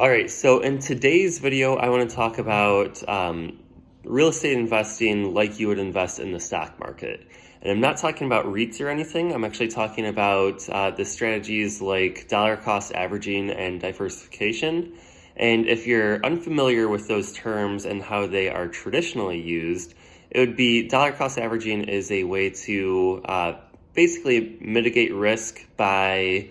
All right, so in today's video, I want to talk about real estate investing like you would invest in the stock market. And I'm not talking about REITs or anything. I'm actually talking about the strategies like dollar cost averaging and diversification. And if you're unfamiliar with those terms and how they are traditionally used, it would be dollar cost averaging is a way to basically mitigate risk by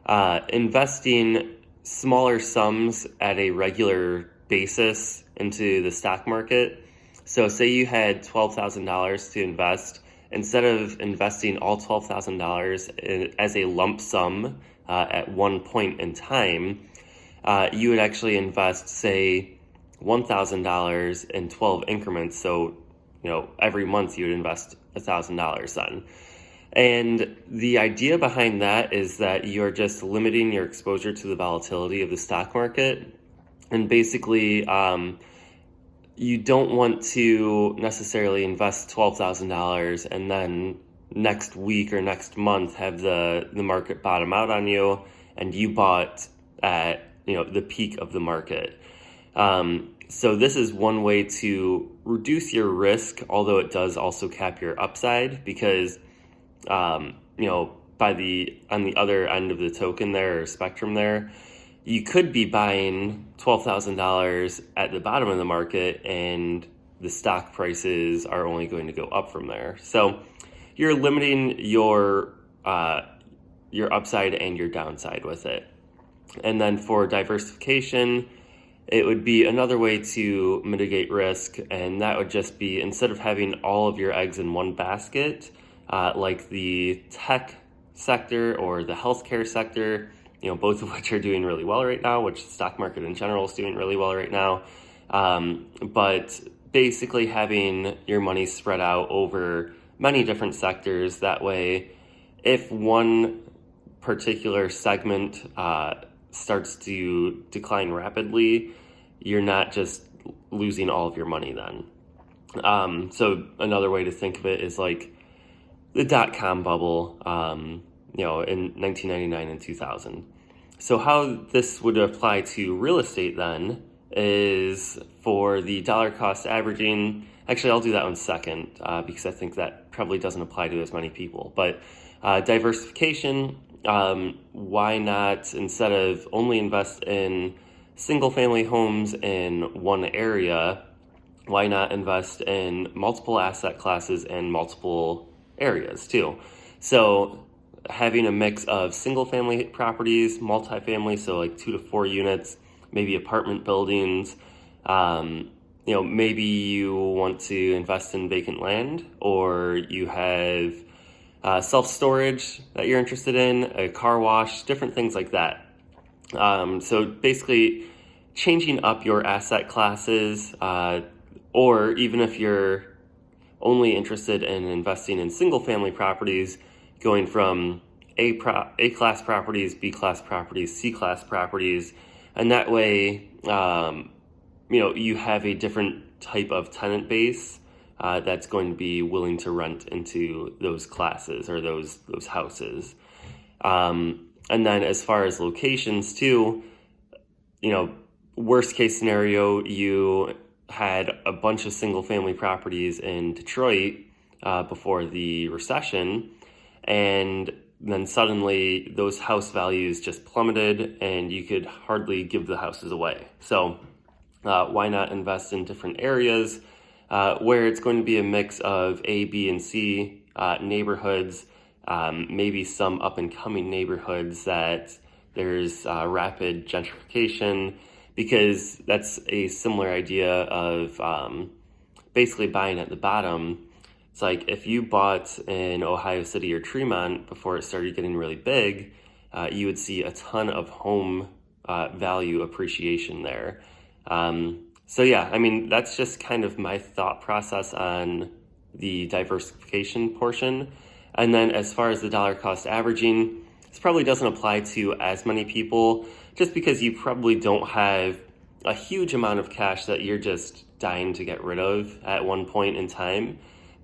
investing smaller sums at a regular basis into the stock market. So say you had $12,000 to invest, instead of investing all $12,000 as a lump sum at one point in time, you would actually invest, say, $1,000 in 12 increments. So, every month you would invest $1,000 then. And the idea behind that is that you're just limiting your exposure to the volatility of the stock market. And basically, you don't want to necessarily invest $12,000 and then next week or next month have the market bottom out on you and you bought at the peak of the market. So this is one way to reduce your risk, although it does also cap your upside, because on the other end of the token there, or spectrum there, you could be buying $12,000 at the bottom of the market and the stock prices are only going to go up from there. So you're limiting your upside and your downside with it. And then for diversification, it would be another way to mitigate risk, and that would just be, instead of having all of your eggs in one basket, like the tech sector or the healthcare sector, both of which are doing really well right now, which the stock market in general is doing really well right now. But basically having your money spread out over many different sectors, that way, if one particular segment starts to decline rapidly, you're not just losing all of your money then. So another way to think of it is like the dot-com bubble, in 1999 and 2000. So how this would apply to real estate then is for the dollar cost averaging. Actually, I'll do that one second because I think that probably doesn't apply to as many people. But diversification, why not, instead of only invest in single family homes in one area, why not invest in multiple asset classes and multiple areas too? So having a mix of single family properties, multifamily, so like 2 to 4 units, maybe apartment buildings. Maybe you want to invest in vacant land, or you have self-storage that you're interested in, a car wash, different things like that. So basically changing up your asset classes, or even if you're only interested in investing in single family properties, going from A-class properties, B-class properties, C-class properties, and that way, you have a different type of tenant base that's going to be willing to rent into those classes or those houses. And then as far as locations too, worst case scenario, you had a bunch of single family properties in Detroit before the recession, and then suddenly those house values just plummeted and you could hardly give the houses away. So why not invest in different areas where it's going to be a mix of A, B, and C neighborhoods, maybe some up and coming neighborhoods that there's rapid gentrification, because that's a similar idea of basically buying at the bottom. It's like if you bought in Ohio City or Tremont before it started getting really big, you would see a ton of home value appreciation there. So yeah, that's just kind of my thought process on the diversification portion. And then as far as the dollar cost averaging, this probably doesn't apply to as many people, just because you probably don't have a huge amount of cash that you're just dying to get rid of at one point in time.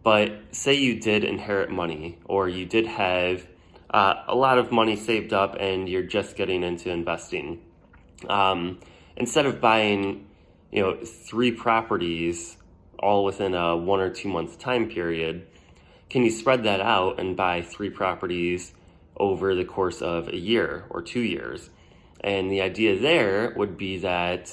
But say you did inherit money, or you did have a lot of money saved up and you're just getting into investing. instead of buying, 3 properties all within a 1 or 2 month time period, can you spread that out and buy 3 properties over the course of a year or 2 years? And the idea there would be that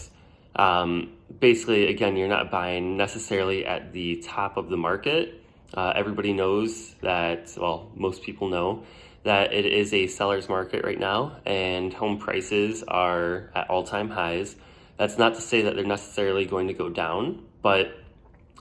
basically, again, you're not buying necessarily at the top of the market. Everybody knows that, well, most people know that it is a seller's market right now, and home prices are at all-time highs. That's not to say that they're necessarily going to go down, but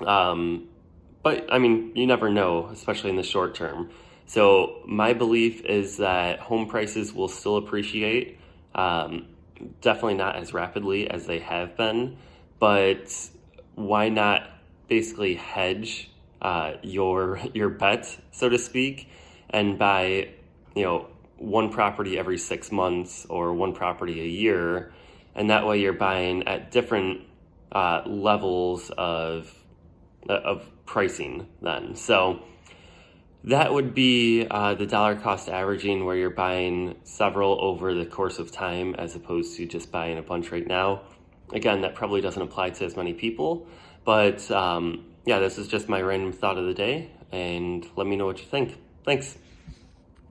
I mean, you never know, especially in the short term. So my belief is that home prices will still appreciate, definitely not as rapidly as they have been, but why not basically hedge your bet, so to speak, and buy, 1 property every 6 months or 1 property a year, and that way you're buying at different levels of pricing then. So that would be the dollar cost averaging, where you're buying several over the course of time as opposed to just buying a bunch right now. Again, that probably doesn't apply to as many people, but yeah, this is just my random thought of the day, and let me know what you think. Thanks.